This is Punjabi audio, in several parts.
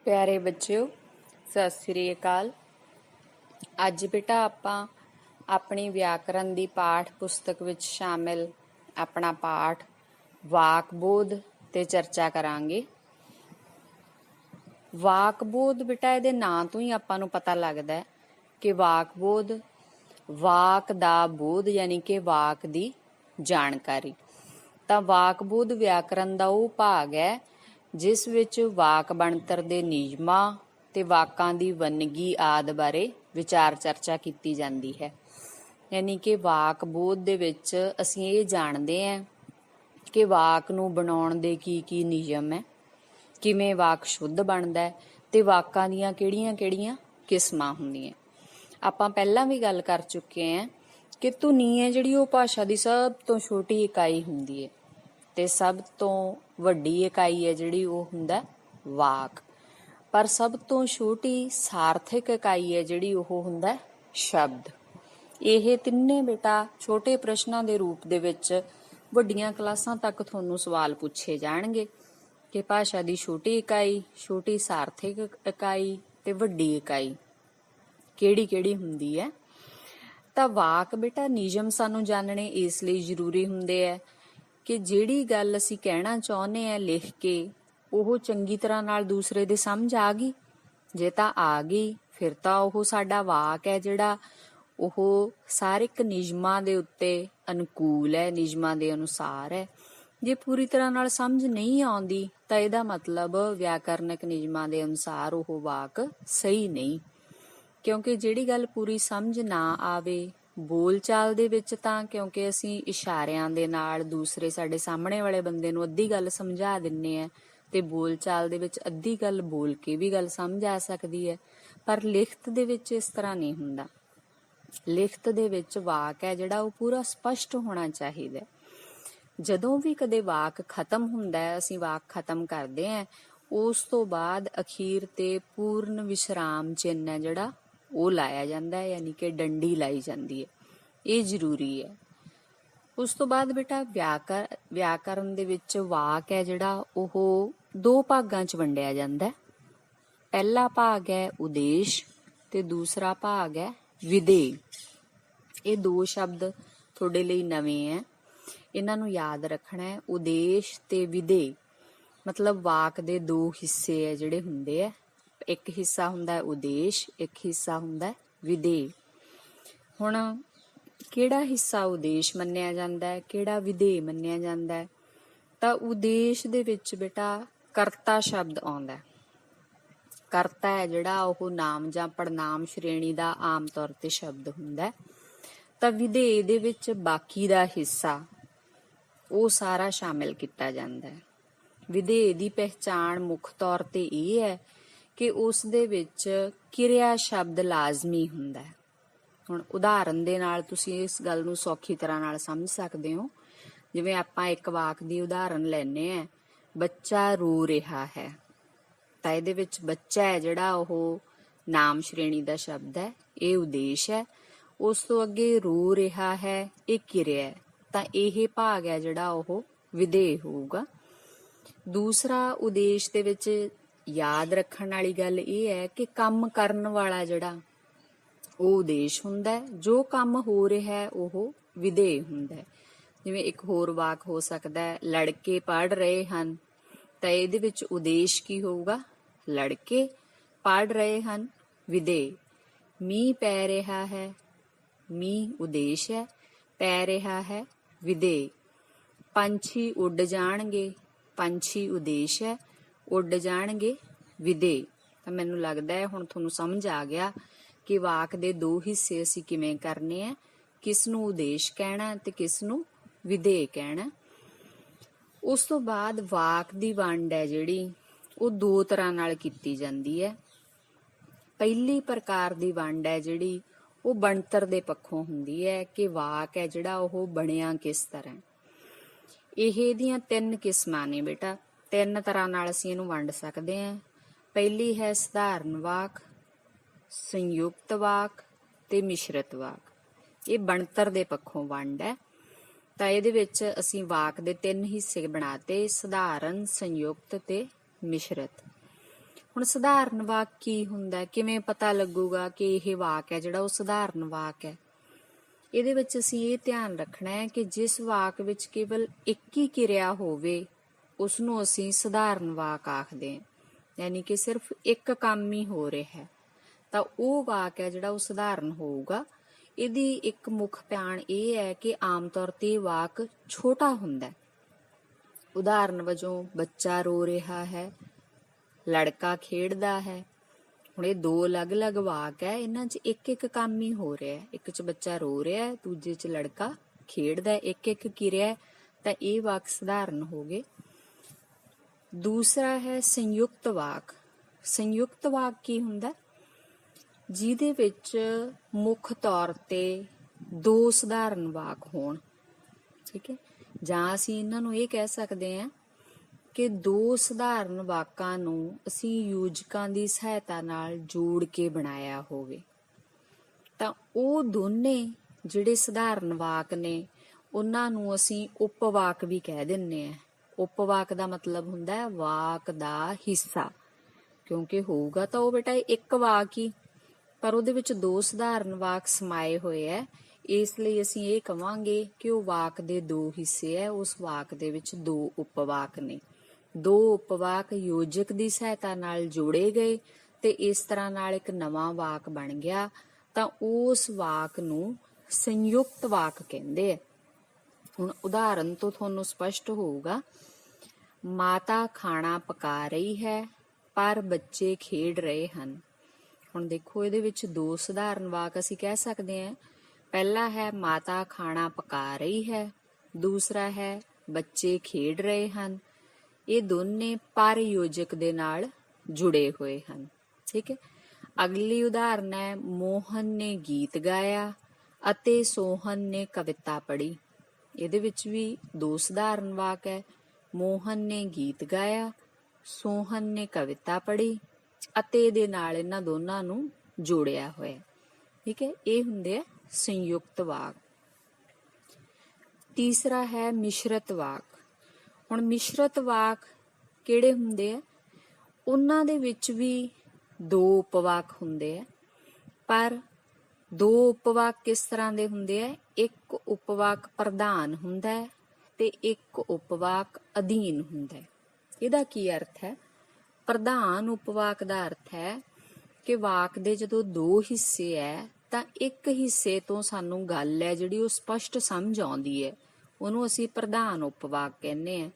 ਪਿਆਰੇ ਬੱਚਿਓ, ਸਤਿ ਸ੍ਰੀ ਅਕਾਲ। ਅੱਜ ਬੇਟਾ ਆਪਾਂ ਆਪਣੀ ਵਿਆਕਰਨ ਦੀ ਪਾਠ ਪੁਸਤਕ ਵਿੱਚ ਸ਼ਾਮਿਲ ਆਪਣਾ ਪਾਠ ਵਾਕਬੋਧ ਤੇ ਚਰਚਾ ਕਰਾਂਗੇ। ਵਾਕਬੋਧ ਬੇਟਾ ਇਹਦੇ ਨਾਂ ਤੋਂ ਹੀ ਆਪਾਂ ਨੂੰ ਪਤਾ ਲੱਗਦਾ ਹੈ ਕਿ ਵਾਕਬੋਧ ਵਾਕ ਦਾ ਬੋਧ ਯਾਨੀ ਕਿ ਵਾਕ ਦੀ ਜਾਣਕਾਰੀ। ਤਾਂ ਵਾਕਬੋਧ ਵਿਆਕਰਨ ਦਾ ਉਹ ਭਾਗ ਹੈ ਜਿਸ ਵਿੱਚ ਵਾਕ ਬਣਤਰ ਦੇ ਨਿਯਮਾਂ ਤੇ ਵਾਕਾਂ ਦੀ ਵੰਨਗੀ ਆਦਿ ਬਾਰੇ ਵਿਚਾਰ ਚਰਚਾ ਕੀਤੀ ਜਾਂਦੀ ਹੈ। ਯਾਨੀ ਕਿ ਵਾਕਬੋਧ ਦੇ ਵਿੱਚ ਅਸੀਂ ਇਹ ਜਾਣਦੇ ਹਾਂ ਕਿ ਵਾਕ ਨੂੰ ਬਣਾਉਣ ਦੇ ਕੀ ਨਿਯਮ ਹੈ, ਕਿਵੇਂ ਵਾਕ ਸ਼ੁੱਧ ਬਣਦਾ ਹੈ ਤੇ ਵਾਕਾਂ ਦੀਆਂ ਕਿਹੜੀਆਂ-ਕਿਹੜੀਆਂ ਕਿਸਮਾਂ ਹੁੰਦੀਆਂ। ਆਪਾਂ ਪਹਿਲਾਂ ਵੀ ਗੱਲ ਕਰ ਚੁੱਕੇ ਹਾਂ ਕਿ ਧੁਨੀ ਹੈ ਜਿਹੜੀ ਉਹ ਭਾਸ਼ਾ ਦੀ ਸਭ ਤੋਂ ਛੋਟੀ ਇਕਾਈ ਹੁੰਦੀ ਹੈ ਤੇ ਸਭ ਤੋਂ ਵੱਡੀ ਇਕਾਈ ਹੈ ਜਿਹੜੀ ਉਹ ਹੁੰਦਾ ਵਾਕ। ਪਰ ਸਭ ਤੋਂ ਛੋਟੀ ਸਾਰਥਕ ਇਕਾਈ ਹੈ ਜਿਹੜੀ ਉਹ ਹੁੰਦਾ ਸ਼ਬਦ। ਇਹ ਤਿੰਨੇ ਬੇਟਾ ਛੋਟੇ ਪ੍ਰਸ਼ਨਾਂ ਦੇ ਰੂਪ ਦੇ ਵਿੱਚ ਵੱਡੀਆਂ ਕਲਾਸਾਂ ਤੱਕ ਤੁਹਾਨੂੰ ਸਵਾਲ ਪੁੱਛੇ ਜਾਣਗੇ ਕਿ ਭਾਸ਼ਾ ਦੀ ਛੋਟੀ ਇਕਾਈ, ਛੋਟੀ ਸਾਰਥਕ ਇਕਾਈ ਤੇ ਵੱਡੀ ਇਕਾਈ ਕਿਹੜੀ-ਕਿਹੜੀ ਹੁੰਦੀ ਹੈ। ਤਾਂ ਵਾਕ ਬੇਟਾ ਨਿਯਮ ਸਾਨੂੰ ਜਾਣਨੇ ਇਸ ਲਈ ਜ਼ਰੂਰੀ ਹੁੰਦੇ ਹੈ ਕਿ ਜਿਹੜੀ ਗੱਲ ਅਸੀਂ ਕਹਿਣਾ ਚਾਹੁੰਦੇ ਹਾਂ ਲਿਖ ਕੇ ਉਹ ਚੰਗੀ ਤਰ੍ਹਾਂ ਨਾਲ ਦੂਸਰੇ ਦੇ ਸਮਝ ਆ ਗਈ। ਜੇ ਤਾਂ ਆ ਗਈ ਫਿਰ ਤਾਂ ਉਹ ਸਾਡਾ ਵਾਕ ਹੈ ਜਿਹੜਾ ਉਹ ਸਾਰੇ ਇੱਕ ਨਿਯਮਾਂ ਦੇ ਉੱਤੇ ਅਨੁਕੂਲ ਹੈ, ਨਿਯਮਾਂ ਦੇ ਅਨੁਸਾਰ ਹੈ। ਜੇ ਪੂਰੀ ਤਰ੍ਹਾਂ ਨਾਲ ਸਮਝ ਨਹੀਂ ਆਉਂਦੀ ਤਾਂ ਇਹਦਾ ਮਤਲਬ ਵਿਆਕਰਨਕ ਨਿਯਮਾਂ ਦੇ ਅਨੁਸਾਰ ਉਹ ਵਾਕ ਸਹੀ ਨਹੀਂ। ਕਿਉਂਕਿ ਜਿਹੜੀ ਗੱਲ ਪੂਰੀ ਸਮਝ ਨਾ ਆਵੇ ਬੋਲਚਾਲ ਦੇ ਵਿੱਚ ਤਾਂ ਕਿਉਂਕਿ ਅਸੀਂ ਇਸ਼ਾਰਿਆਂ ਦੇ ਨਾਲ ਦੂਸਰੇ ਸਾਡੇ ਸਾਹਮਣੇ ਵਾਲੇ ਬੰਦੇ ਨੂੰ ਅੱਧੀ ਗੱਲ ਸਮਝਾ ਦਿੰਨੇ ਆ ਤੇ ਬੋਲਚਾਲ ਦੇ ਵਿੱਚ ਅੱਧੀ ਗੱਲ ਬੋਲ ਕੇ ਵੀ ਗੱਲ ਸਮਝ ਆ ਸਕਦੀ ਹੈ। ਪਰ ਲਿਖਤ ਦੇ ਵਿੱਚ ਇਸ ਤਰ੍ਹਾਂ ਨਹੀਂ ਹੁੰਦਾ। ਲਿਖਤ ਦੇ ਵਿੱਚ ਵਾਕ ਹੈ ਜਿਹੜਾ ਉਹ ਪੂਰਾ ਸਪਸ਼ਟ ਹੋਣਾ ਚਾਹੀਦਾ। ਜਦੋਂ ਵੀ ਕਦੇ ਵਾਕ ਖਤਮ ਹੁੰਦਾ ਹੈ, ਅਸੀਂ ਵਾਕ ਖਤਮ ਕਰਦੇ ਹਾਂ, ਉਸ ਤੋਂ ਬਾਅਦ ਅਖੀਰ ਤੇ ਪੂਰਨ ਵਿਸ਼ਰਾਮ ਚਿੰਨ੍ਹ ਹੈ ਜਿਹੜਾ ਉਹ ਲਾਇਆ ਜਾਂਦਾ ਹੈ, ਯਾਨੀ ਕਿ ਡੰਡੀ ਲਾਈ ਜਾਂਦੀ ਹੈ। ਇਹ ਜ਼ਰੂਰੀ ਹੈ। ਉਸ ਤੋਂ ਬਾਅਦ ਬੇਟਾ ਵਿਆਕਰਨ ਦੇ ਵਿੱਚ ਵਾਕ ਹੈ ਜਿਹੜਾ ਉਹ ਦੋ ਭਾਗਾਂ 'ਚ ਵੰਡਿਆ ਜਾਂਦਾ। ਪਹਿਲਾ ਭਾਗ ਹੈ ਉਦੇਸ਼ ਤੇ ਦੂਸਰਾ ਭਾਗ ਹੈ ਵਿਧੇਯ। ਇਹ ਦੋ ਸ਼ਬਦ ਤੁਹਾਡੇ ਲਈ ਨਵੇਂ ਹੈ, ਇਹਨਾਂ ਨੂੰ ਯਾਦ ਰੱਖਣਾ ਹੈ। ਉਦੇਸ਼ ਤੇ ਵਿਧੇਯ ਮਤਲਬ ਵਾਕ ਦੇ ਦੋ ਹਿੱਸੇ ਹੈ ਜਿਹੜੇ ਹੁੰਦੇ ਆ। ਇੱਕ ਹਿੱਸਾ ਹੁੰਦਾ ਉਦੇਸ਼, ਇੱਕ ਹਿੱਸਾ ਹੁੰਦਾ ਵਿਧੇਯ। ਹੁਣ ਕਿਹੜਾ ਹਿੱਸਾ ਉਦੇਸ਼ ਮੰਨਿਆ ਜਾਂਦਾ ਹੈ, ਕਿਹੜਾ ਵਿਧੇਯ ਮੰਨਿਆ ਜਾਂਦਾ ਹੈ? ਤਾਂ ਉਦੇਸ਼ ਦੇ ਵਿੱਚ ਬੇਟਾ ਕਰਤਾ ਸ਼ਬਦ ਆਉਂਦਾ। ਕਰਤਾ ਹੈ ਜਿਹੜਾ ਉਹ ਨਾਮ ਜਾਂ ਪੜਨਾਮ ਸ਼੍ਰੇਣੀ ਦਾ ਆਮ ਤੌਰ ਤੇ ਸ਼ਬਦ ਹੁੰਦਾ। ਤਾਂ ਵਿਧੇਯ ਦੇ ਵਿੱਚ ਬਾਕੀ ਦਾ ਹਿੱਸਾ ਉਹ ਸਾਰਾ ਸ਼ਾਮਿਲ ਕੀਤਾ ਜਾਂਦਾ ਹੈ। ਵਿਧੇਯ ਦੀ ਪਹਿਚਾਣ ਮੁੱਖ ਤੌਰ ਤੇ ਇਹ ਹੈ ਕਿ ਉਸ ਦੇ ਵਿੱਚ ਕਿਰਿਆ ਸ਼ਬਦ ਲਾਜ਼ਮੀ ਹੁੰਦਾ ਹੈ। ਹੁਣ ਉਦਾਹਰਨ ਦੇ ਨਾਲ ਤੁਸੀਂ ਇਸ ਗੱਲ ਨੂੰ ਸੌਖੀ ਤਰ੍ਹਾਂ ਨਾਲ ਸਮਝ ਸਕਦੇ ਹੋ। ਜਿਵੇਂ ਆਪਾਂ ਇੱਕ ਵਾਕ ਦੀ ਉਦਾਹਰਨ ਲੈਂਦੇ ਹਾਂ, ਬੱਚਾ ਰੋ ਰਿਹਾ ਹੈ। ਤਾਂ ਇਹਦੇ ਵਿੱਚ ਬੱਚਾ ਹੈ ਜਿਹੜਾ ਉਹ ਨਾਮ ਸ਼੍ਰੇਣੀ ਦਾ ਸ਼ਬਦ ਹੈ, ਇਹ ਉਦੇਸ਼ ਹੈ। ਉਸ ਤੋਂ ਅੱਗੇ ਰੋ ਰਿਹਾ ਹੈ, ਇਹ ਕਿਰਿਆ ਹੈ। ਤਾਂ ਇਹ ਭਾਗ ਹੈ ਜਿਹੜਾ ਉਹ ਵਿਧੇਯ ਹੋਊਗਾ। ਦੂਸਰਾ ਉਦੇਸ਼ ਦੇ ਵਿੱਚ ਯਾਦ ਰੱਖਣ ਵਾਲੀ ਗੱਲ ਇਹ ਹੈ ਕਿ ਕੰਮ ਕਰਨ ਵਾਲਾ ਜਿਹੜਾ ਉਹ ਉਦੇਸ਼ ਹੁੰਦਾ, ਜੋ ਕੰਮ ਹੋ ਰਿਹਾ ਉਹ ਵਿਧੇਯ ਹੁੰਦਾ। ਜਿਵੇਂ ਇੱਕ ਹੋਰ ਵਾਕ ਹੋ ਸਕਦਾ ਹੈ, ਲੜਕੇ ਪੜ੍ਹ ਰਹੇ ਹਨ। ਤਾਂ ਇਹਦੇ ਵਿੱਚ ਉਦੇਸ਼ ਕੀ ਹੋਊਗਾ? ਲੜਕੇ ਪੜ੍ਹ ਰਹੇ ਹਨ, ਵਿਧੇਯ। ਮੀਂਹ ਪੈ ਰਿਹਾ ਹੈ, ਮੀਂਹ ਉਦੇਸ਼ ਹੈ, ਪੈ ਰਿਹਾ ਹੈ ਵਿਧੇਯ। ਪੰਛੀ ਉੱਡ ਜਾਣਗੇ, ਪੰਛੀ ਉਦੇਸ਼ ਹੈ, ਉੱਡ ਜਾਣਗੇ ਵਿਧੇਯ। ਤਾਂ ਮੈਨੂੰ ਲੱਗਦਾ ਹੈ ਹੁਣ ਤੁਹਾਨੂੰ ਸਮਝ ਆ ਗਿਆ ਕਿ ਵਾਕ ਦੇ ਦੋ ਹਿੱਸੇ ਅਸੀਂ ਕਿਵੇਂ ਕਰਨੇ ਆ, ਕਿਸ ਨੂੰ ਉਦੇਸ਼ ਕਹਿਣਾ ਤੇ ਕਿਸ ਨੂੰ ਵਿਧੇਯ ਕਹਿਣਾ। ਉਸ ਤੋਂ ਬਾਅਦ ਵਾਕ ਦੀ ਵੰਡ ਹੈ ਜਿਹੜੀ ਉਹ ਦੋ ਤਰ੍ਹਾਂ ਨਾਲ ਕੀਤੀ ਜਾਂਦੀ ਹੈ। ਪਹਿਲੀ ਪ੍ਰਕਾਰ ਦੀ ਵੰਡ ਹੈ ਜਿਹੜੀ ਉਹ ਬਣਤਰ ਦੇ ਪੱਖੋਂ ਹੁੰਦੀ ਹੈ ਕਿ ਵਾਕ ਹੈ ਜਿਹੜਾ ਉਹ ਬਣਿਆ ਕਿਸ ਤਰ੍ਹਾਂ। ਇਹਦੀਆਂ ਤਿੰਨ ਕਿਸਮਾਂ ਨੇ ਬੇਟਾ, ਤਿੰਨ ਤਰ੍ਹਾਂ ਨਾਲ ਅਸੀਂ ਇਹਨੂੰ ਵੰਡ ਸਕਦੇ ਹਾਂ। ਪਹਿਲੀ ਹੈ ਸਧਾਰਨ ਵਾਕ, ਸੰਯੁਕਤ ਵਾਕ ਤੇ ਮਿਸ਼ਰਤ ਵਾਕ। ਇਹ ਬਣਤਰ ਦੇ ਪੱਖੋਂ ਵੰਡ ਹੈ। ਤਾਂ ਇਹਦੇ ਵਿੱਚ ਅਸੀਂ ਵਾਕ ਦੇ ਤਿੰਨ ਹਿੱਸੇ ਬਣਾਤੇ, ਸਧਾਰਨ, ਸੰਯੁਕਤ ਤੇ ਮਿਸ਼ਰਤ। ਹੁਣ ਸਧਾਰਨ ਵਾਕ ਕੀ ਹੁੰਦਾ, ਕਿਵੇਂ ਪਤਾ ਲੱਗੂਗਾ ਕਿ ਇਹ ਵਾਕ ਹੈ ਜਿਹੜਾ ਉਹ ਸਧਾਰਨ ਵਾਕ ਹੈ? ਇਹਦੇ ਵਿੱਚ ਅਸੀਂ ਇਹ ਧਿਆਨ ਰੱਖਣਾ ਹੈ ਕਿ ਜਿਸ ਵਾਕ ਵਿੱਚ ਕੇਵਲ ਇੱਕ ਹੀ ਕਿਰਿਆ ਹੋਵੇ ਉਸ ਨੂੰ ਅਸੀਂ ਸਧਾਰਨ ਵਾਕ ਆਖਦੇ ਹਾਂ, ਯਾਨੀ ਕਿ ਸਿਰਫ ਇੱਕ ਕੰਮ ਹੀ ਹੋ ਰਿਹਾ ਹੈ, ਤਾਂ ਉਹ ਵਾਕ ਹੈ ਜਿਹੜਾ ਉਹ ਸਧਾਰਨ ਹੋਊਗਾ। ਇਹਦੀ ਇੱਕ ਮੁੱਖ ਪਛਾਣ ਇਹ ਹੈ ਕਿ ਆਮ ਤੌਰ ਤੇ ਇਹ ਵਾਕ ਛੋਟਾ ਹੁੰਦਾ ਹੈ। ਉਦਾਹਰਨ ਵਜੋਂ ਬੱਚਾ ਰੋ ਰਿਹਾ ਹੈ, ਲੜਕਾ ਖੇਡਦਾ ਹੈ। ਹੁਣ ਇਹ ਦੋ ਅਲੱਗ-ਅਲੱਗ ਵਾਕ ਹੈ, ਇਹਨਾਂ 'ਚ ਇੱਕ-ਇੱਕ ਕੰਮ ਹੀ ਹੋ ਰਿਹਾ ਹੈ। ਇੱਕ 'ਚ ਬੱਚਾ ਰੋ ਰਿਹਾ ਹੈ, ਦੂਜੇ 'ਚ ਲੜਕਾ ਖੇਡਦਾ ਹੈ, ਇੱਕ-ਇੱਕ ਕਿਰਿਆ, ਤਾਂ ਇਹ ਵਾਕ ਸਧਾਰਨ ਹੋ ਗਏ। ਦੂਸਰਾ ਹੈ ਸੰਯੁਕਤ ਵਾਕ। ਸੰਯੁਕਤ ਵਾਕ ਕੀ ਹੁੰਦਾ? ਜਿਹਦੇ ਵਿੱਚ ਮੁੱਖ ਤੌਰ ਤੇ ਦੋ ਸਧਾਰਨ ਵਾਕ ਹੋਣ, ਠੀਕ ਹੈ, ਜਾਂ ਅਸੀਂ ਇਹਨਾਂ ਨੂੰ ਇਹ ਕਹਿ ਸਕਦੇ ਹਾਂ ਕਿ ਦੋ ਸਧਾਰਨ ਵਾਕਾਂ ਨੂੰ ਅਸੀਂ ਯੋਜਕਾਂ ਦੀ ਸਹਾਇਤਾ ਨਾਲ ਜੋੜ ਕੇ ਬਣਾਇਆ ਹੋਵੇ, ਤਾਂ ਉਹ ਦੋਨੇ ਜਿਹੜੇ ਸਧਾਰਨ ਵਾਕ ਨੇ ਉਹਨਾਂ ਨੂੰ ਅਸੀਂ ਉਪਵਾਕ ਵੀ ਕਹਿ ਦਿੰਦੇ ਹਾਂ। ਉਪਵਾਕ ਦਾ ਮਤਲਬ ਹੁੰਦਾ ਹੈ ਵਾਕ ਦਾ ਹਿੱਸਾ, ਕਿਉਂਕਿ ਹੋਊਗਾ ਤਾਂ ਉਹ ਬੇਟਾ ਇੱਕ ਵਾਕ ਹੀ, ਪਰ ਉਹਦੇ ਵਿੱਚ ਦੋ ਸਧਾਰਨ ਵਾਕ ਸਮਾਏ ਹੋਏ ਹੈ, ਇਸ ਲਈ ਅਸੀਂ ਇਹ ਕਵਾਂਗੇ ਕਿ ਉਹ ਵਾਕ ਦੇ ਦੋ ਹਿੱਸੇ ਹੈ, ਉਸ ਵਾਕ ਦੇ ਵਿੱਚ ਦੋ ਉਪਵਾਕ ਨੇ। ਦੋ ਉਪਵਾਕ ਯੋਜਕ ਦੀ ਸਹਾਇਤਾ ਨਾਲ ਜੋੜੇ ਗਏ ਤੇ ਇਸ ਤਰ੍ਹਾਂ ਨਾਲ ਇੱਕ ਨਵਾਂ ਵਾਕ ਬਣ ਗਿਆ, ਤਾਂ ਉਸ ਵਾਕ ਨੂੰ ਸੰਯੁਕਤ ਵਾਕ ਕਹਿੰਦੇ ਆ। ਹੁਣ ਉਦਾਹਰਨ ਤੋਂ ਤੁਹਾਨੂੰ ਸਪਸ਼ਟ ਹੋਊਗਾ, ਮਾਤਾ ਖਾਣਾ ਪਕਾ ਰਹੀ ਹੈ ਪਰ ਬੱਚੇ ਖੇਡ ਰਹੇ ਹਨ। ਹੁਣ ਦੇਖੋ ਇਹਦੇ ਵਿੱਚ ਦੋ ਸਧਾਰਨ ਵਾਕ ਅਸੀਂ ਕਹਿ ਸਕਦੇ ਹਾਂ। ਪਹਿਲਾ ਹੈ ਮਾਤਾ ਖਾਣਾ ਪਕਾ ਰਹੀ ਹੈ, ਦੂਸਰਾ ਹੈ ਬੱਚੇ ਖੇਡ ਰਹੇ ਹਨ। ਇਹ ਦੋਨੇ ਪਰ ਯੋਜਕ ਦੇ ਨਾਲ ਜੁੜੇ ਹੋਏ ਹਨ, ਠੀਕ ਹੈ। ਅਗਲੀ ਉਦਾਹਰਨ ਹੈ ਮੋਹਨ ਨੇ ਗੀਤ ਗਾਇਆ ਅਤੇ ਸੋਹਨ ਨੇ ਕਵਿਤਾ ਪੜ੍ਹੀ। ਇਹਦੇ ਵਿੱਚ ਵੀ ਦੋ ਸਧਾਰਨ ਵਾਕ ਹੈ, ਮੋਹਨ ਨੇ ਗੀਤ ਗਾਇਆ, ਸੋਹਨ ਨੇ ਕਵਿਤਾ ਪੜ੍ਹੀ, ਅਤੇ ਇਹਦੇ ਨਾਲ ਇਹਨਾਂ ਦੋਨਾਂ ਨੂੰ ਜੋੜਿਆ ਹੋਇਆ, ਠੀਕ ਹੈ। ਇਹ ਹੁੰਦੇ ਆ ਸੰਯੁਕਤ ਵਾਕ। ਤੀਸਰਾ ਹੈ ਮਿਸ਼ਰਤ ਵਾਕ। ਹੁਣ ਮਿਸ਼ਰਤ ਵਾਕ ਕਿਹੜੇ ਹੁੰਦੇ ਆ? ਉਹਨਾਂ ਦੇ ਵਿੱਚ ਵੀ ਦੋ ਉਪਵਾਕ ਹੁੰਦੇ ਆ, ਪਰ ਦੋ ਉਪਵਾਕ ਕਿਸ ਤਰ੍ਹਾਂ ਦੇ ਹੁੰਦੇ ਆ? ਇੱਕ ਉਪਵਾਕ ਪ੍ਰਧਾਨ ਹੁੰਦਾ ਹੈ ਤੇ ਇੱਕ ਉਪਵਾਕ ਅਧੀਨ ਹੁੰਦਾ ਹੈ। ਇਹਦਾ ਕੀ ਅਰਥ ਹੈ? ਪ੍ਰਧਾਨ ਉਪਵਾਕ ਦਾ ਅਰਥ ਹੈ ਕਿ ਵਾਕ ਦੇ ਜਦੋਂ ਦੋ ਹਿੱਸੇ ਹੈ ਤਾਂ ਇੱਕ ਹਿੱਸੇ ਤੋਂ ਸਾਨੂੰ ਗੱਲ ਹੈ ਜਿਹੜੀ ਉਹ ਸਪਸ਼ਟ ਸਮਝ ਆਉਂਦੀ ਹੈ, ਉਹਨੂੰ ਅਸੀਂ ਪ੍ਰਧਾਨ ਉਪਵਾਕ ਕਹਿੰਦੇ ਆ।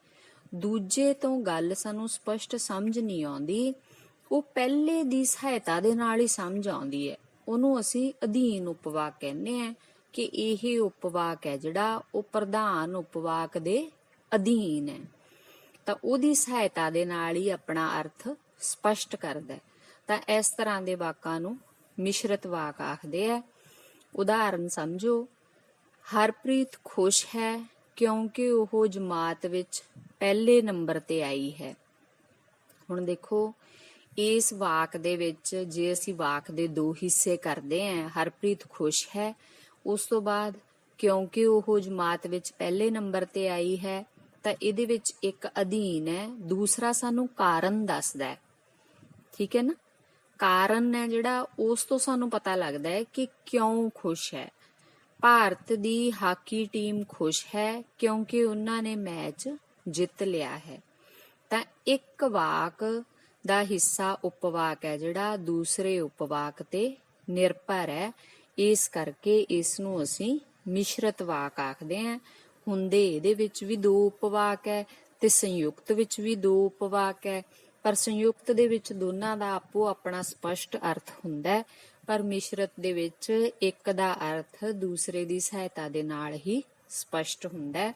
ਦੂਜੇ ਤੋਂ ਗੱਲ ਸਾਨੂੰ ਸਪਸ਼ਟ ਸਮਝ ਨਹੀਂ ਆਉਂਦੀ, ਉਹ ਪਹਿਲੇ ਦੀ ਸਹਾਇਤਾ ਦੇ ਨਾਲ ਹੀ ਸਮਝ ਆਉਂਦੀ ਹੈ, ਉਹਨੂੰ ਅਸੀਂ ਅਧੀਨ ਉਪਵਾਕ ਕਹਿੰਦੇ ਆ ਕਿ ਇਹ ਉਪਵਾਕ ਹੈ ਜਿਹੜਾ ਉਹ ਪ੍ਰਧਾਨ ਉਪਵਾਕ ਦੇ ਅਧੀਨ ਹੈ, ਤਾਂ ਉਹਦੀ ਸਹਾਇਤਾ ਦੇ ਨਾਲ ਹੀ ਆਪਣਾ ਅਰਥ ਸਪਸ਼ਟ ਕਰਦਾ ਹੈ। ਤਾਂ ਇਸ ਤਰ੍ਹਾਂ ਦੇ ਵਾਕਾਂ ਨੂੰ ਮਿਸ਼ਰਤ ਵਾਕ ਆਖਦੇ ਆ। ਉਦਾਹਰਨ ਸਮਝੋ, ਹਰਪ੍ਰੀਤ ਖੁਸ਼ ਹੈ ਕਿਉਂਕਿ ਉਹ ਜਮਾਤ ਵਿੱਚ ਪਹਿਲੇ ਨੰਬਰ ਤੇ ਆਈ ਹੈ। ਹੁਣ ਦੇਖੋ ਇਸ ਵਾਕ ਦੇ ਵਿੱਚ ਜੇ ਅਸੀਂ ਵਾਕ ਦੇ ਦੋ ਹਿੱਸੇ ਕਰਦੇ ਹਾਂ, ਹਰਪ੍ਰੀਤ ਖੁਸ਼ ਹੈ, ਉਸ ਤੋਂ ਬਾਅਦ ਕਿਉਂਕਿ ਉਹ ਜਮਾਤ ਵਿੱਚ ਪਹਿਲੇ ਨੰਬਰ ਤੇ ਆਈ ਹੈ, ਤਾਂ ਇਹਦੇ ਵਿੱਚ ਇੱਕ ਅਧੀਨ ਹੈ, ਦੂਸਰਾ ਸਾਨੂੰ ਕਾਰਨ ਦੱਸਦਾ ਹੈ, ਠੀਕ ਹੈ ਨਾ। ਕਾਰਨ ਹੈ ਜਿਹੜਾ ਉਸ ਤੋਂ ਸਾਨੂੰ ਪਤਾ ਲੱਗਦਾ ਹੈ ਕਿ ਕਿਉਂ ਖੁਸ਼ ਹੈ। ਭਾਰਤ ਦੀ ਹਾਕੀ ਟੀਮ ਖੁਸ਼ ਹੈ ਕਿਉਂਕਿ ਉਹਨਾਂ ਨੇ ਮੈਚ ਜਿੱਤ ਲਿਆ ਹੈ। ਤਾਂ ਇੱਕ ਵਾਕ ਦਾ ਹਿੱਸਾ ਉਪਵਾਕ ਹੈ ਜਿਹੜਾ ਦੂਸਰੇ ਉਪਵਾਕ ਤੇ ਨਿਰਭਰ ਹੈ, ਇਸ ਕਰਕੇ ਇਸ ਨੂੰ ਅਸੀਂ ਮਿਸ਼ਰਤ ਵਾਕ ਆਖਦੇ ਹਾਂ। ਹੁੰਦੇ ਇਹਦੇ ਵਿੱਚ ਵੀ ਦੋ ਉਪਵਾਕ ਹੈ ਤੇ ਸੰਯੁਕਤ ਵਿੱਚ ਵੀ ਦੋ ਉਪਵਾਕ ਹੈ, ਪਰ ਸੰਯੁਕਤ ਦੇ ਵਿੱਚ ਦੋਨਾਂ ਦਾ ਆਪੋ ਆਪਣਾ ਸਪਸ਼ਟ ਅਰਥ ਹੁੰਦਾ ਹੈ, ਪਰ ਮਿਸ਼ਰਤ ਦੇ ਵਿੱਚ ਇੱਕ ਦਾ ਅਰਥ ਦੂਸਰੇ ਦੀ ਸਹਾਇਤਾ ਦੇ ਨਾਲ ਹੀ ਸਪਸ਼ਟ ਹੁੰਦਾ ਹੈ।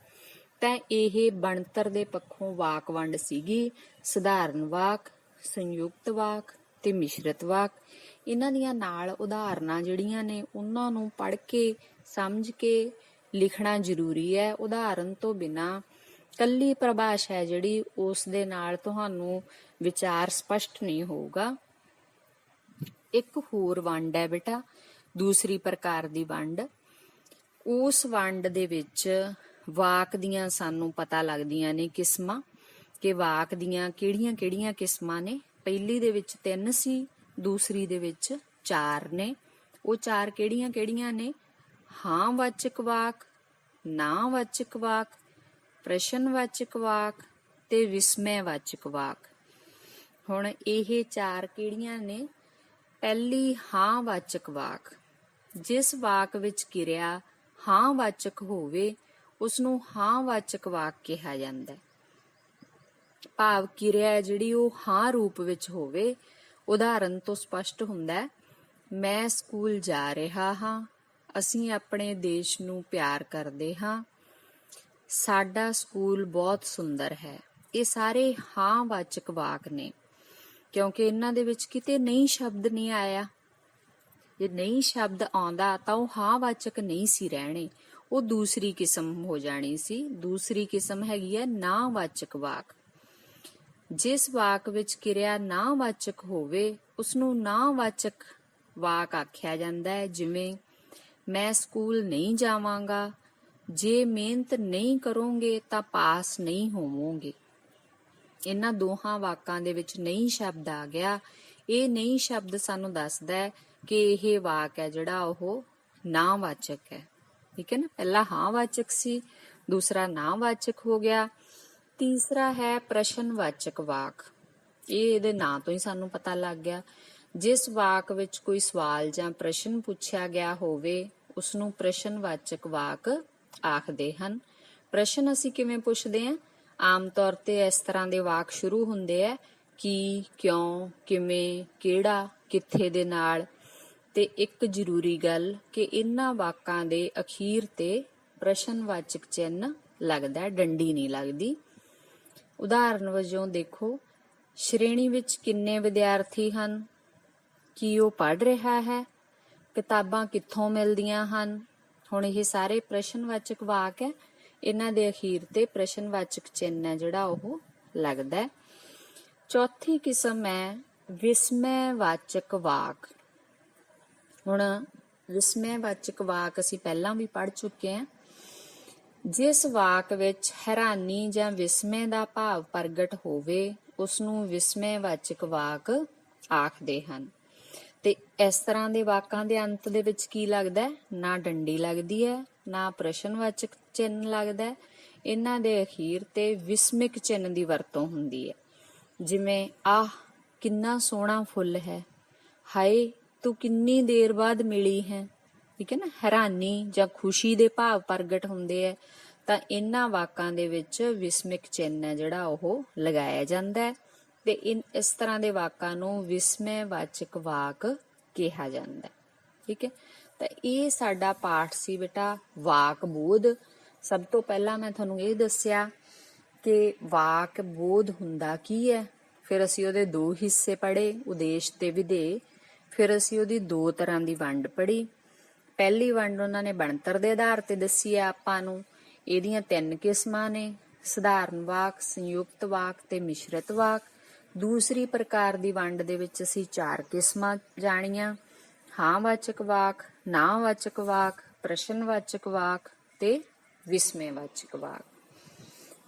ਤਾਂ ਇਹ ਬਣਤਰ ਦੇ ਪੱਖੋਂ ਵਾਕ ਵੰਡ ਸੀਗੀ ਸਧਾਰਨ ਵਾਕ, ਸੰਯੁਕਤ ਵਾਕ ਤੇ ਮਿਸ਼ਰਤ ਵਾਕ। ਇਹਨਾਂ ਦੀਆਂ ਨਾਲ ਉਦਾਹਰਨਾਂ ਜਿਹੜੀਆਂ ਨੇ ਉਹਨਾਂ ਨੂੰ ਪੜ੍ਹ ਕੇ ਸਮਝ ਕੇ ਲਿਖਣਾ ਜ਼ਰੂਰੀ ਹੈ। ਉਦਾਹਰਨ ਤੋਂ ਬਿਨਾਂ ਕੱਲੀ ਪਰਿਭਾਸ਼ਾ ਹੈ ਜਿਹੜੀ ਉਸ ਦੇ ਨਾਲ ਤੁਹਾਨੂੰ ਵਿਚਾਰ ਸਪਸ਼ਟ ਨਹੀਂ ਹੋਊਗਾ। ਇੱਕ ਹੋਰ ਵੰਡ ਹੈ ਬੇਟਾ, ਦੂਸਰੀ ਪ੍ਰਕਾਰ ਦੀ ਵੰਡ। ਉਸ ਵੰਡ ਦੇ ਵਿੱਚ ਵਾਕ ਦੀਆਂ ਸਾਨੂੰ ਪਤਾ ਲੱਗਦੀਆਂ ਨੇ ਕਿਸਮਾਂ, ਕਿ ਵਾਕ ਦੀਆਂ ਕਿਹੜੀਆਂ-ਕਿਹੜੀਆਂ ਕਿਸਮਾਂ ਨੇ। ਪਹਿਲੀ ਦੇ ਵਿੱਚ 3 ਸੀ, ਦੂਸਰੀ ਦੇ ਵਿੱਚ 4 ਨੇ। ਉਹ 4 ਕਿਹੜੀਆਂ ਨੇ? ਹਾਂ ਵਾਚਕ ਵਾਕ, ਨਾ ਵਾਚਕ ਵਾਕ, ਪ੍ਰਸ਼ਨ ਵਾਚਕ ਵਾਕ ਤੇ ਵਿਸਮੈ ਵਾਚਕ ਵਾਕ। ਹੁਣ ਇਹ 4 ਕਿਹੜੀਆਂ ਨੇ? ਪਹਿਲੀ ਹਾਂ ਵਾਚਕ ਵਾਕ। ਜਿਸ ਵਾਕ ਵਿੱਚ ਕਿਰਿਆ ਹਾਂ ਵਾਚਕ ਹੋਵੇ ਉਸਨੂੰ ਹਾਂ ਵਾਚਕ ਵਾਕ ਕਿਹਾ ਜਾਂਦਾ। ਭਾਵ ਕਿਰਿਆ ਜਿਹੜੀ ਉਹ ਹਾਂ ਰੂਪ ਵਿੱਚ ਹੋਵੇ। ਉਦਾਹਰਨ ਤੋਂ ਸਪਸ਼ਟ ਹੁੰਦਾ, ਮੈਂ ਸਕੂਲ ਜਾ ਰਿਹਾ ਹਾਂ, ਅਸੀਂ ਆਪਣੇ ਦੇਸ਼ ਨੂੰ ਪਿਆਰ ਕਰਦੇ ਹਾਂ, ਸਾਡਾ ਸਕੂਲ ਬਹੁਤ ਸੁੰਦਰ ਹੈ। ਇਹ ਸਾਰੇ ਹਾਂ ਵਾਚਕ ਵਾਕ ਨੇ, ਕਿਉਂਕਿ ਇਹਨਾਂ ਦੇ ਵਿੱਚ ਕਿਤੇ ਨਹੀਂ ਸ਼ਬਦ ਨਹੀਂ ਆਇਆ। ਜੇ ਨਹੀਂ ਸ਼ਬਦ ਆਉਂਦਾ ਤਾਂ ਉਹ ਹਾਂ ਵਾਚਕ ਨਹੀਂ ਸੀ ਰਹਿਣੇ, ਉਹ ਦੂਸਰੀ ਕਿਸਮ ਹੋ ਜਾਣੀ ਸੀ। ਦੂਸਰੀ ਕਿਸਮ ਹੈਗੀ ਹੈ ਨਾ ਵਾਚਕ ਵਾਕ। ਜਿਸ ਵਾਕ ਵਿੱਚ ਕਿਰਿਆ ਨਾ ਵਾਚਕ ਹੋਵੇ ਉਸਨੂੰ ਨਾ ਵਾਚਕ ਵਾਕ ਆਖਿਆ ਜਾਂਦਾ ਹੈ। ਜਿਵੇਂ ਮੈਂ ਸਕੂਲ ਨਹੀਂ ਜਾਵਾਂਗਾ, ਜੇ ਮਿਹਨਤ ਨਹੀਂ ਕਰੋਗੇ ਤਾਂ ਪਾਸ ਨਹੀਂ ਹੋਵੋਗੇ। ਇਹਨਾਂ ਦੋਹਾਂ ਵਾਕਾਂ ਦੇ ਵਿੱਚ ਨਹੀਂ ਸ਼ਬਦ ਆ ਗਿਆ। ਇਹ ਨਹੀਂ ਸ਼ਬਦ ਸਾਨੂੰ ਦੱਸਦਾ ਹੈ ਕਿ ਇਹ ਵਾਕ ਹੈ ਜਿਹੜਾ ਉਹ ਨਾ ਵਾਚਕ ਹੈ। ਠੀਕ ਹੈ ਨਾ, ਪਹਿਲਾ ਹਾਂ ਵਾਚਕ ਸੀ, ਦੂਸਰਾ ਨਾ ਵਾਚਕ ਹੋ ਗਿਆ। ਤੀਸਰਾ ਹੈ ਪ੍ਰਸ਼ਨ ਵਾਚਕ ਵਾਕ। ਇਹ ਇਹਦੇ ਨਾਂ ਤੋਂ ਹੀ ਸਾਨੂੰ ਪਤਾ ਲੱਗ ਗਿਆ। ਜਿਸ ਵਾਕ ਵਿੱਚ ਕੋਈ ਸਵਾਲ ਜਾਂ ਪ੍ਰਸ਼ਨ ਪੁੱਛਿਆ ਗਿਆ ਹੋਵੇ ਉਸਨੂੰ ਪ੍ਰਸ਼ਨ ਵਾਚਕ ਵਾਕ ਆਖਦੇ ਹਨ। ਪ੍ਰਸ਼ਨ ਅਸੀਂ ਕਿਵੇਂ ਪੁੱਛਦੇ ਹਾਂ? ਆਮ ਤੌਰ ਤੇ ਇਸ ਤਰ੍ਹਾਂ ਦੇ ਵਾਕ ਸ਼ੁਰੂ ਹੁੰਦੇ ਆ ਕੀ, ਕਿਉਂ, ਕਿਵੇਂ, ਕਿਹੜਾ, ਕਿੱਥੇ ਦੇ ਨਾਲ। ਤੇ ਇੱਕ ਜ਼ਰੂਰੀ ਗੱਲ ਕਿ ਇਹਨਾਂ ਵਾਕਾਂ ਦੇ ਅਖੀਰ ਤੇ ਪ੍ਰਸ਼ਨ ਵਾਚਕ ਚਿੰਨ੍ਹ ਲੱਗਦਾ, ਡੰਡੀ ਨਹੀਂ ਲੱਗਦੀ। ਉਦਾਹਰਨ ਵਜੋਂ ਦੇਖੋ, ਸ਼੍ਰੇਣੀ ਵਿੱਚ ਕਿੰਨੇ ਵਿਦਿਆਰਥੀ ਹਨ? ਕੀ ਉਹ ਪੜ੍ਹ ਰਿਹਾ ਹੈ? ਕਿਤਾਬਾਂ ਕਿੱਥੋਂ ਮਿਲਦੀਆਂ ਹਨ? ਹੁਣ ਇਹ ਸਾਰੇ ਪ੍ਰਸ਼ਨ ਵਾਚਕ ਵਾਕ ਹੈ। ਇਹਨਾਂ ਦੇ ਅਖੀਰ ਤੇ ਪ੍ਰਸ਼ਨ ਵਾਚਕ ਚਿੰਨ੍ਹ ਹੈ ਜਿਹੜਾ ਉਹ ਲੱਗਦਾ। ਚੌਥੀ ਕਿਸਮ ਹੈ ਵਿਸਮੈ ਵਾਚਕ ਵਾਕ। ਹੁਣ ਵਿਸਮੈ ਵਾਚਕ ਵਾਕ ਅਸੀਂ ਪਹਿਲਾਂ ਵੀ ਪੜ੍ਹ ਚੁੱਕੇ ਹਾਂ। ਜਿਸ ਵਾਕ ਵਿੱਚ ਹੈਰਾਨੀ ਜਾਂ ਵਿਸਮੈ ਦਾ ਭਾਵ ਪ੍ਰਗਟ ਹੋਵੇ ਉਸਨੂੰ ਵਿਸਮੈ ਵਾਚਕ ਵਾਕ ਆਖਦੇ ਹਨ। ਤੇ ਇਸ ਤਰ੍ਹਾਂ ਦੇ ਵਾਕਾਂ ਦੇ ਅੰਤ ਦੇ ਵਿੱਚ ਕੀ ਲੱਗਦਾ? ਨਾ ਡੰਡੀ ਲੱਗਦੀ ਹੈ, ਨਾ ਪ੍ਰਸ਼ਨ ਵਾਚਕ ਚਿੰਨ੍ਹ ਲੱਗਦਾ। ਇਹਨਾਂ ਦੇ ਅਖੀਰ ਤੇ ਵਿਸਮਿਕ ਚਿੰਨ੍ਹ ਦੀ ਵਰਤੋਂ ਹੁੰਦੀ ਹੈ। ਜਿਵੇਂ ਆਹ ਕਿੰਨਾ ਸੋਹਣਾ ਫੁੱਲ ਹੈ, ਹਾਏ ਤੂੰ ਕਿੰਨੀ ਦੇਰ ਬਾਅਦ ਮਿਲੀ ਹੈ। ਠੀਕ ਹੈ ਨਾ, ਹੈਰਾਨੀ ਜਾਂ ਖੁਸ਼ੀ ਦੇ ਭਾਵ ਪ੍ਰਗਟ ਹੁੰਦੇ ਹੈ ਤਾਂ ਇਹਨਾਂ ਵਾਕਾਂ ਦੇ ਵਿੱਚ ਵਿਸਮਿਕ ਚਿੰਨ੍ਹ ਹੈ ਜਿਹੜਾ ਉਹ ਲਗਾਇਆ ਜਾਂਦਾ ਹੈ। ਤੇ ਇਸ ਤਰ੍ਹਾਂ ਦੇ ਵਾਕਾਂ ਨੂੰ ਵਿਸਮੈ ਵਾਚਕ ਵਾਕ ਕਿਹਾ ਜਾਂਦਾ। ਠੀਕ ਹੈ, ਤਾਂ ਇਹ ਸਾਡਾ ਪਾਠ ਸੀ ਬੇਟਾ ਵਾਕ ਬੋਧ। ਸਭ ਤੋਂ ਪਹਿਲਾਂ ਮੈਂ ਤੁਹਾਨੂੰ ਇਹ ਦੱਸਿਆ ਕਿ ਵਾਕ ਬੋਧ ਹੁੰਦਾ ਕੀ ਹੈ। ਫਿਰ ਅਸੀਂ ਉਹਦੇ 2 ਹਿੱਸੇ ਪੜ੍ਹੇ, ਉਦੇਸ਼ ਤੇ ਵਿਧੇਯ। ਫਿਰ ਅਸੀਂ ਉਹਦੀ 2 ਤਰ੍ਹਾਂ ਦੀ ਵੰਡ ਪੜ੍ਹੀ। ਪਹਿਲੀ ਵੰਡ ਉਹਨਾਂ ਨੇ ਬਣਤਰ ਦੇ ਆਧਾਰ ਤੇ ਦੱਸੀ ਹੈ ਆਪਾਂ ਨੂੰ। ਇਹਦੀਆਂ 3 ਕਿਸਮਾਂ ਨੇ, ਸਧਾਰਨ ਵਾਕ, ਸੰਯੁਕਤ ਵਾਕ ਤੇ ਮਿਸ਼ਰਤ ਵਾਕ। ਦੂਸਰੀ ਪ੍ਰਕਾਰ ਦੀ ਵੰਡ ਦੇ ਵਿੱਚ ਅਸੀਂ 4 ਕਿਸਮਾਂ ਜਾਣੀਆਂ, ਹਾਂ ਵਾਚਕ ਵਾਕ, ਨਾ ਵਾਚਕ ਵਾਕ, ਪ੍ਰਸ਼ਨ ਵਾਚਕ ਵਾਕ ਤੇ ਵਿਸਮੈ ਵਾਚਕ ਵਾਕ।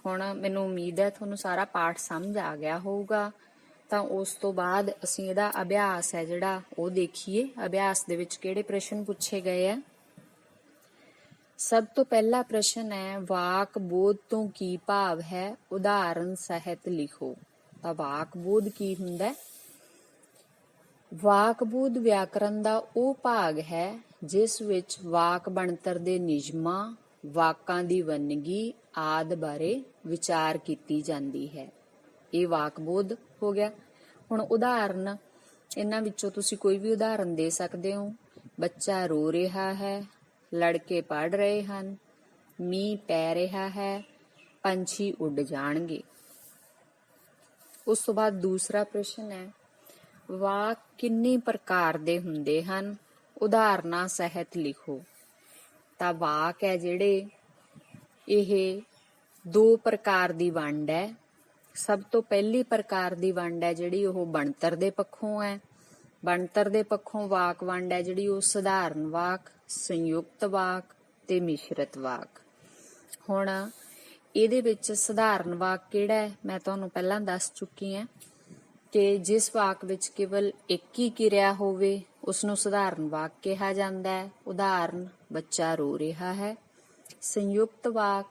ਹੁਣ ਮੈਨੂੰ ਉਮੀਦ ਹੈ ਤੁਹਾਨੂੰ ਸਾਰਾ ਪਾਠ ਸਮਝ ਆ ਗਿਆ ਹੋਊਗਾ। ਤਾਂ ਉਸ ਤੋਂ ਬਾਅਦ ਅਸੀਂ ਇਹਦਾ ਅਭਿਆਸ ਹੈ ਜਿਹੜਾ ਉਹ ਦੇਖੀਏ। ਅਭਿਆਸ ਦੇ ਵਿੱਚ ਕਿਹੜੇ ਪ੍ਰਸ਼ਨ ਪੁੱਛੇ ਗਏ ਆ। ਸਭ ਤੋਂ ਪਹਿਲਾ ਪ੍ਰਸ਼ਨ ਹੈ ਵਾਕ ਬੋਧ ਤੋਂ ਕੀ ਭਾਵ ਹੈ, ਉਦਾਹਰਨ ਸਹਿਤ ਲਿਖੋ। ਤਾਂ ਵਾਕ ਬੋਧ ਕੀ ਹੁੰਦਾ? ਵਾਕ ਬੋਧ ਵਿਆਕਰਨ ਦਾ ਉਹ ਭਾਗ ਹੈ ਜਿਸ ਵਿੱਚ ਵਾਕ ਬਣਤਰ ਦੇ ਨਿਯਮਾਂ, ਵਾਕਾਂ ਦੀ ਵੰਨਗੀ ਆਦਿ ਬਾਰੇ ਵਿਚਾਰ ਕੀਤੀ ਜਾਂਦੀ ਹੈ। ਇਹ ਵਾਕ ਬੋਧ ਹੋ ਗਿਆ। ਹੁਣ ਉਦਾਹਰਨ, ਇਹਨਾਂ ਵਿੱਚੋਂ ਤੁਸੀਂ ਕੋਈ ਵੀ ਉਦਾਹਰਨ ਦੇ ਸਕਦੇ ਹੋ। ਬੱਚਾ ਰੋ ਰਿਹਾ ਹੈ, ਲੜਕੇ ਪੜ੍ਹ ਰਹੇ ਹਨ, ਮੀਂਹ ਪੈ ਰਿਹਾ ਹੈ, ਪੰਛੀ ਉੱਡ ਜਾਣਗੇ। ਉਸ ਤੋਂ ਬਾਅਦ ਦੂਸਰਾ ਪ੍ਰਸ਼ਨ ਹੈ ਵਾਕ ਕਿੰਨੇ ਪ੍ਰਕਾਰ ਦੇ ਹੁੰਦੇ ਹਨ, ਉਦਾਹਰਨਾਂ ਸਹਿਤ ਲਿਖੋ। ਤਾਂ ਵਾਕ ਹੈ ਜਿਹੜੇ ਇਹ 2 ਪ੍ਰਕਾਰ ਦੀ ਵੰਡ ਹੈ। ਸਭ ਤੋਂ ਪਹਿਲੀ ਪ੍ਰਕਾਰ ਦੀ ਵੰਡ ਹੈ ਜਿਹੜੀ ਉਹ ਬਣਤਰ ਦੇ ਪੱਖੋਂ ਹੈ। ਬਣਤਰ ਦੇ ਪੱਖੋਂ ਵਾਕ ਵੰਡ ਹੈ ਜਿਹੜੀ ਉਹ ਸਧਾਰਨ ਵਾਕ, ਸੰਯੁਕਤ ਵਾਕ ਤੇ ਮਿਸ਼ਰਤ ਵਾਕ। ਹੁਣ ਇਹਦੇ ਵਿੱਚ ਸਧਾਰਨ ਵਾਕ ਕਿਹੜਾ ਹੈ ਮੈਂ ਤੁਹਾਨੂੰ ਪਹਿਲਾਂ ਦੱਸ ਚੁੱਕੀ ਹਾਂ ਕਿ ਜਿਸ ਵਾਕ ਵਿੱਚ ਕੇਵਲ ਇੱਕ ਹੀ ਕਿਰਿਆ ਹੋਵੇ ਉਸ ਨੂੰ ਸਧਾਰਨ ਵਾਕ ਕਿਹਾ ਜਾਂਦਾ ਹੈ। ਉਦਾਹਰਨ, ਬੱਚਾ ਰੋ ਰਿਹਾ ਹੈ। ਸੰਯੁਕਤ ਵਾਕ,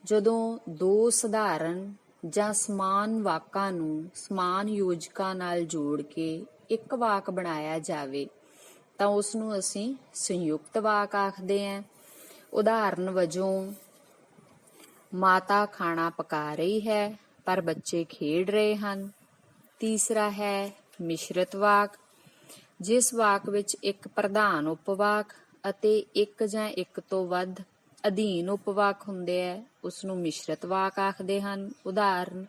ਜਦੋਂ ਦੋ ਸਧਾਰਨ ਜਾਂ ਸਮਾਨ ਵਾਕਾਂ ਨੂੰ ਸਮਾਨ ਯੋਜਕਾਂ ਨਾਲ ਜੋੜ ਕੇ ਇੱਕ ਵਾਕ ਬਣਾਇਆ ਜਾਵੇ ਤਾਂ ਉਸ ਨੂੰ ਅਸੀਂ ਸੰਯੁਕਤ ਵਾਕ ਆਖਦੇ ਹਾਂ। ਉਦਾਹਰਨ ਵਜੋਂ, ਮਾਤਾ ਖਾਣਾ ਪਕਾ ਰਹੀ ਹੈ ਪਰ ਬੱਚੇ ਖੇਡ ਰਹੇ ਹਨ। ਤੀਸਰਾ ਹੈ ਮਿਸ਼ਰਤ ਵਾਕ, ਜਿਸ ਵਾਕ ਵਿੱਚ ਇੱਕ ਪ੍ਰਧਾਨ ਉਪਵਾਕ ਅਤੇ ਇੱਕ ਜਾਂ ਇੱਕ ਤੋਂ ਵੱਧ ਅਧੀਨ ਉਪਵਾਕ ਹੁੰਦੇ ਹੈ, ਉਸ ਨੂੰ ਮਿਸ਼ਰਤ ਵਾਕ ਆਖਦੇ ਹਨ। ਉਦਾਹਰਨ,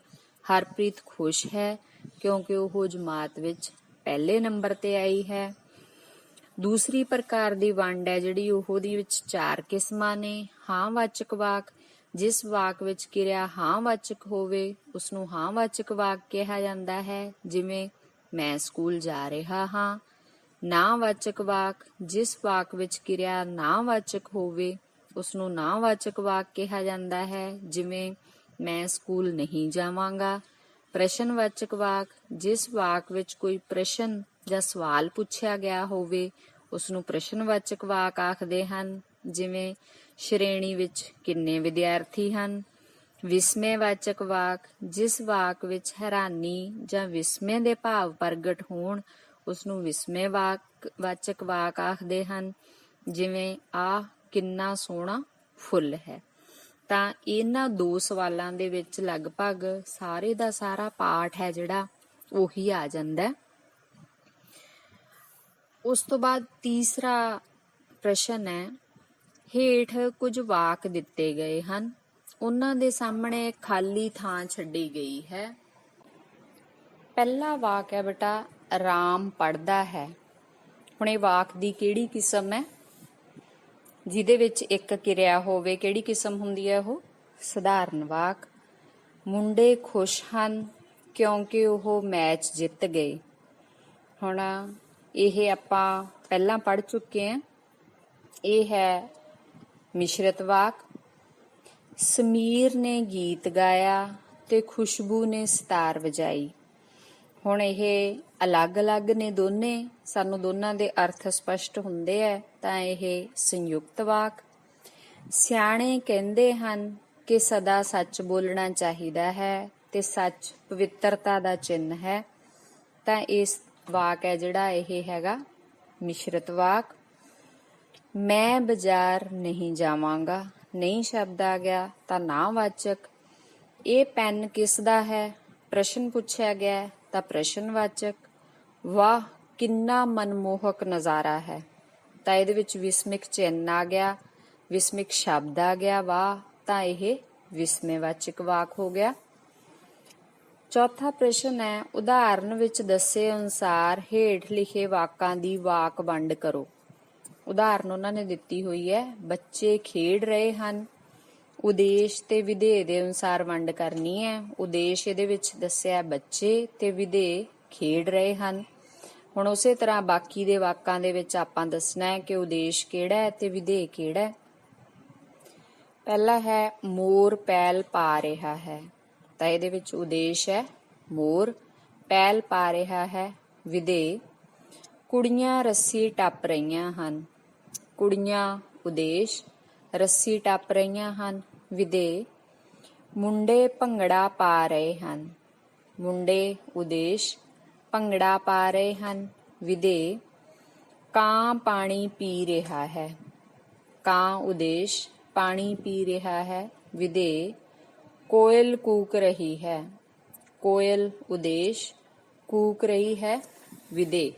ਹਰਪ੍ਰੀਤ ਖੁਸ਼ ਹੈ ਕਿਉਂਕਿ ਉਹ ਜਮਾਤ ਵਿੱਚ ਪਹਿਲੇ ਨੰਬਰ ਤੇ ਆਈ ਹੈ। ਦੂਸਰੀ ਪ੍ਰਕਾਰ ਦੀ ਵੰਡ ਹੈ ਜਿਹੜੀ ਉਹਦੇ ਵਿੱਚ 4 ਕਿਸਮਾਂ ਨੇ। ਹਾਂ ਵਾਚਕ ਵਾਕ, ਜਿਸ ਵਾਕ ਵਿੱਚ ਕਿਰਿਆ ਹਾਂ ਵਾਚਕ ਹੋਵੇ ਉਸ ਨੂੰ ਹਾਂ ਵਾਚਕ ਵਾਕ ਕਿਹਾ ਜਾਂਦਾ ਹੈ, ਜਿਵੇਂ ਮੈਂ ਸਕੂਲ ਜਾ ਰਿਹਾ ਹਾਂ। ਨਾ ਵਾਚਕ ਵਾਕ, ਜਿਸ ਵਾਕ ਵਿੱਚ ਕਿਰਿਆ ਨਾ ਵਾਚਕ ਹੋਵੇ ਉਸ ਨੂੰ ਨਾ ਵਾਚਕ ਵਾਕ ਕਿਹਾ ਜਾਂਦਾ ਹੈ, ਜਿਵੇਂ ਮੈਂ ਸਕੂਲ ਨਹੀਂ ਜਾਵਾਂਗਾ। ਪ੍ਰਸ਼ਨਵਾਚਕ ਵਾਕ, ਜਿਸ ਵਾਕ ਵਿੱਚ ਕੋਈ ਪ੍ਰਸ਼ਨ ਜਾਂ ਸਵਾਲ ਪੁੱਛਿਆ ਗਿਆ ਹੋਵੇ ਉਸ ਨੂੰ ਪ੍ਰਸ਼ਨਵਾਚਕ ਵਾਕ ਆਖਦੇ ਹਨ, ਜਿਵੇਂ ਸ਼੍ਰੇਣੀ ਵਿੱਚ ਕਿੰਨੇ ਵਿਦਿਆਰਥੀ ਹਨ। ਵਿਸਮੇਵਾਚਕ ਵਾਕ, ਜਿਸ ਵਾਕ ਵਿੱਚ ਹੈਰਾਨੀ ਜਾਂ ਵਿਸਮੇ ਦੇ ਭਾਵ ਪ੍ਰਗਟ ਹੋਣ ਉਸ ਨੂੰ ਵਿਸਮੇਵਾਚਕ ਵਾਕ ਆਖਦੇ ਹਨ, ਜਿਵੇਂ ਆਹ ਕਿੰਨਾ ਸੋਹਣਾ ਫੁੱਲ ਹੈ। ਤਾਂ ਇਹਨਾਂ 2 ਸਵਾਲਾਂ ਦੇ ਵਿੱਚ ਲਗਭਗ ਸਾਰੇ ਦਾ ਸਾਰਾ ਪਾਠ ਹੈ ਜਿਹੜਾ ਉਹੀ ਆ ਜਾਂਦਾ। ਉਸ ਤੋਂ ਬਾਅਦ ਤੀਸਰਾ ਪ੍ਰਸ਼ਨ ਹੈ, ਹੇਠ ਕੁਝ ਵਾਕ ਦਿੱਤੇ ਗਏ ਹਨ, ਉਹਨਾਂ ਦੇ ਸਾਹਮਣੇ ਖਾਲੀ ਥਾਂ ਛੱਡੀ ਗਈ ਹੈ। ਪਹਿਲਾ ਵਾਕ ਹੈ ਬੇਟਾ, ਰਾਮ ਪੜ੍ਹਦਾ ਹੈ। ਹੁਣ ਇਹ ਵਾਕ ਦੀ ਕਿਹੜੀ ਕਿਸਮ ਹੈ? ਜਿਹਦੇ ਵਿੱਚ ਇੱਕ ਕਿਰਿਆ ਹੋਵੇ। ਕਿਹੜੀ ਕਿਸਮ ਹੁੰਦੀ ਹੈ ਉਹ? ਸਧਾਰਨ ਵਾਕ। ਮੁੰਡੇ ਖੁਸ਼ ਹਨ ਕਿਉਂਕਿ ਉਹ ਮੈਚ ਜਿੱਤ ਗਏ। ਹੁਣ ਇਹ ਆਪਾਂ ਪਹਿਲਾਂ ਪੜ੍ਹ ਚੁੱਕੇ ਹਾਂ। ਇਹ ਹੈ ਮਿਸ਼ਰਤ ਵਾਕ। ਸਮੀਰ ਨੇ ਗੀਤ ਗਾਇਆ ਤੇ ਖੁਸ਼ਬੂ ਨੇ ਸਿਤਾਰ ਵਜਾਈ। ਹੁਣ ਇਹ ਅਲੱਗ-ਅਲੱਗ ਨੇ ਦੋਨੇ, ਸਾਨੂੰ ਦੋਨਾਂ ਦੇ ਅਰਥ ਸਪਸ਼ਟ ਹੁੰਦੇ ਹੈ, ਤਾਂ ਇਹ ਸੰਯੁਕਤ ਵਾਕ। ਸਿਆਣੇ ਕਹਿੰਦੇ ਹਨ ਕਿ ਸਦਾ ਸੱਚ ਬੋਲਣਾ ਚਾਹੀਦਾ ਹੈ ਤੇ ਸੱਚ ਪਵਿੱਤਰਤਾ ਦਾ ਚਿੰਨ੍ਹ ਹੈ, ਤਾਂ ਇਸ ਵਾਕ ਹੈ ਜਿਹੜਾ ਇਹ ਹੈਗਾ ਮਿਸ਼ਰਤ ਵਾਕ। ਮੈਂ ਬਾਜ਼ਾਰ ਨਹੀਂ ਜਾਵਾਂਗਾ, ਨਹੀਂ ਸ਼ਬਦ ਆ ਗਿਆ ਤਾਂ ਨਾਂਹਵਾਚਕ। ਇਹ ਪੈਨ ਕਿਸ ਦਾ ਹੈ? ਪ੍ਰਸ਼ਨ ਪੁੱਛਿਆ ਗਿਆ ਤਾਂ ਪ੍ਰਸ਼ਨਵਾਚਕ। ਵਾਹ ਕਿੰਨਾ ਮਨਮੋਹਕ ਨਜ਼ਾਰਾ ਹੈ, ਤਾਂ ਇਹਦੇ ਵਿੱਚ ਵਿਸਮਿਕ ਚਿੰਨ੍ਹ ਆ ਗਿਆ, ਵਿਸਮਿਕ ਸ਼ਬਦ ਆ ਗਿਆ ਵਾਹ, ਤਾਂ ਇਹ ਵਿਸਮੇਵਾਚਕ ਵਾਕ ਹੋ ਗਿਆ। ਚੌਥਾ ਪ੍ਰਸ਼ਨ ਹੈ, ਉਦਾਹਰਨ ਵਿੱਚ ਦੱਸੇ ਅਨੁਸਾਰ ਹੇਠ ਲਿਖੇ ਵਾਕਾਂ ਦੀ ਵਾਕ ਵੰਡ ਕਰੋ। ਉਦਾਹਰਨ ਉਹਨਾਂ ਨੇ ਦਿੱਤੀ ਹੋਈ ਹੈ, ਬੱਚੇ ਖੇਡ ਰਹੇ ਹਨ। ਉਦੇਸ਼ ਤੇ ਵਿਧੇਯ ਦੇ ਅਨੁਸਾਰ ਵੰਡ ਕਰਨੀ ਹੈ। ਉਦੇਸ਼ ਇਹਦੇ ਵਿੱਚ ਦੱਸਿਆ ਬੱਚੇ ਤੇ ਵਿਧੇਯ ਖੇਡ ਰਹੇ ਹਨ। ਹੁਣ ਉਸੇ ਤਰ੍ਹਾਂ ਬਾਕੀ ਦੇ ਵਾਕਾਂ ਦੇ ਵਿੱਚ ਆਪਾਂ ਦੱਸਣਾ ਹੈ ਕਿ ਉਦੇਸ਼ ਕਿਹੜਾ ਹੈ ਤੇ ਵਿਧੇਯ ਕਿਹੜਾ ਹੈ। ਪਹਿਲਾ ਹੈ ਮੋਰ ਪੈਲ ਪਾ ਰਿਹਾ ਹੈ, ਤਾਂ ਇਹਦੇ ਵਿੱਚ ਉਦੇਸ਼ ਹੈ ਮੋਰ, ਪੈਲ ਪਾ ਰਿਹਾ ਹੈ ਵਿਧੇਯ। ਕੁੜੀਆਂ ਰੱਸੀ ਟੱਪ ਰਹੀਆਂ ਹਨ, ਕੁੜੀਆਂ ਉਦੇਸ਼, ਰੱਸੀ ਟੱਪ ਰਹੀਆਂ ਹਨ ਵਿਧੇਯ। ਮੁੰਡੇ ਭੰਗੜਾ ਪਾ ਰਹੇ ਹਨ, ਮੁੰਡੇ ਉਦੇਸ਼, ਭੰਗੜਾ ਪਾ ਰਹੇ ਹਨ ਵਿਧੇਯ। ਕਾਂ ਪਾਣੀ ਪੀ ਰਿਹਾ ਹੈ, ਕਾਂ ਉਦੇਸ਼, ਪਾਣੀ ਪੀ ਰਿਹਾ ਹੈ ਵਿਧੇਯ। ਕੋਇਲ ਕੂਕ ਰਹੀ ਹੈ, ਕੋਇਲ ਉਦੇਸ਼, ਕੂਕ ਰਹੀ ਹੈ ਵਿਧੇਯ।